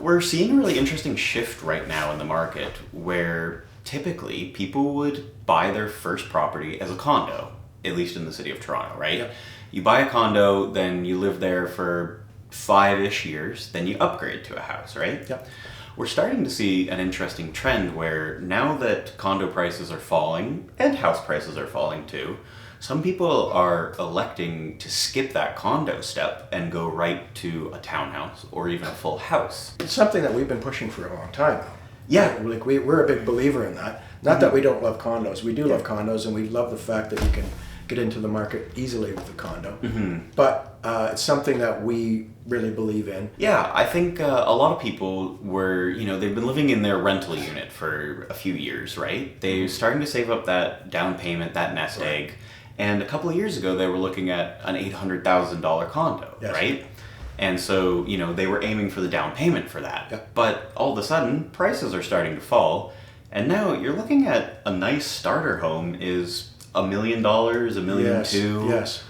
we're seeing a really interesting shift right now in the market where typically people would buy their first property as a condo, at least in the city of Toronto, right? Yep. You buy a condo, then you live there for 5-ish years, then you upgrade to a house, right? Yep. We're starting to see an interesting trend where now that condo prices are falling and house prices are falling too, some people are electing to skip that condo step and go right to a townhouse or even a full house. It's something that we've been pushing for a long time now. Yeah. Like we're a big believer in that. Not that we don't love condos. We do love condos, and we love the fact that you can get into the market easily with a condo. But it's something that we really believe in. Yeah, I think a lot of people were, they've been living in their rental unit for a few years, right? They're starting to save up that down payment, that nest egg. And a couple of years ago, they were looking at an $800,000 condo, Yes. right? And so, they were aiming for the down payment for that. Yep. But all of a sudden, prices are starting to fall. And now you're looking at a nice starter home is $1 million, $1.2 million. Yes.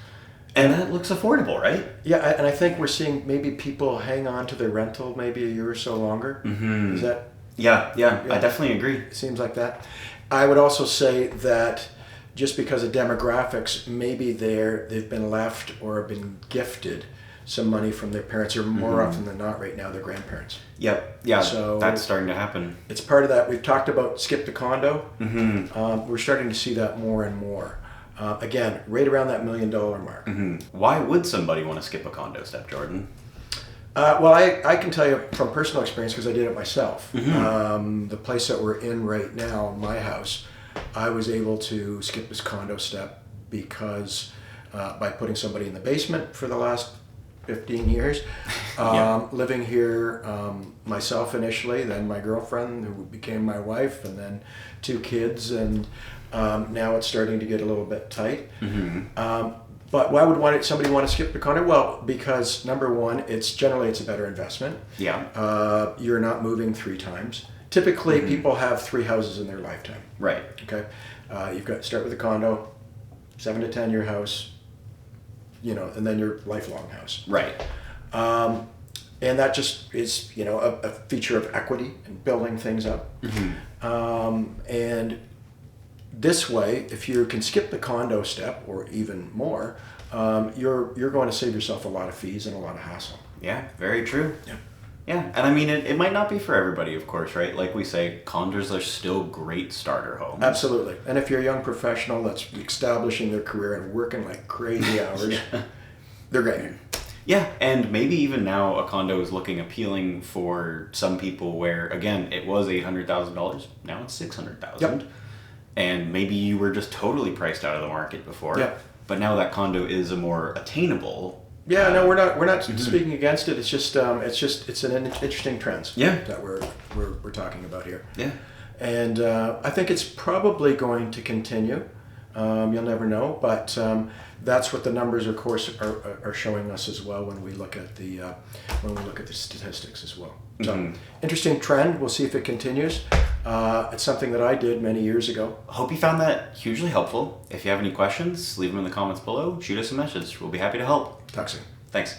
And that looks affordable, right? Yeah, and I think we're seeing maybe people hang on to their rental maybe a year or so longer. Is that? Yeah, I definitely agree. Seems like that. I would also say that just because of demographics, maybe they've been left or been gifted some money from their parents, or more often than not right now, their grandparents. Yep, yeah, So that's starting to happen. It's part of that. We've talked about skip the condo. We're starting to see that more and more. Again, right around that $1 million mark. Why would somebody want to skip a condo step, Jordan? Well, I can tell you from personal experience because I did it myself. The place that we're in right now, my house, I was able to skip this condo step because by putting somebody in the basement for the last 15 years, living here myself initially, then my girlfriend who became my wife, and then 2 kids, and now it's starting to get a little bit tight. But why would somebody want to skip the condo? Well, because number one, it's a better investment. Yeah. You're not moving 3 times. Typically, people have 3 houses in their lifetime. Right. Okay. You've got to start with a condo, 7 to 10 year house, and then your lifelong house. Right. And that just is, a feature of equity and building things up. And this way, if you can skip the condo step or even more, you're going to save yourself a lot of fees and a lot of hassle. Yeah, very true. Yeah. Yeah, and I mean, it might not be for everybody, of course, right? Like we say, condos are still great starter homes. Absolutely. And if you're a young professional that's establishing their career and working like crazy hours, they're great. Yeah, and maybe even now a condo is looking appealing for some people where, again, it was $800,000, now it's $600,000. Yep. And maybe you were just totally priced out of the market before. Yep. But now that condo is a more attainable. Yeah, no, we're not speaking against it. It's just it's an interesting trend. That we're talking about here. Yeah. And I think it's probably going to continue. You'll never know, but that's what the numbers, of course, are showing us as well when we look at the statistics as well. So interesting trend. We'll see if it continues. It's something that I did many years ago. Hope you found that hugely helpful. If you have any questions, leave them in the comments below. Shoot us a message. We'll be happy to help. Talk soon. Thanks.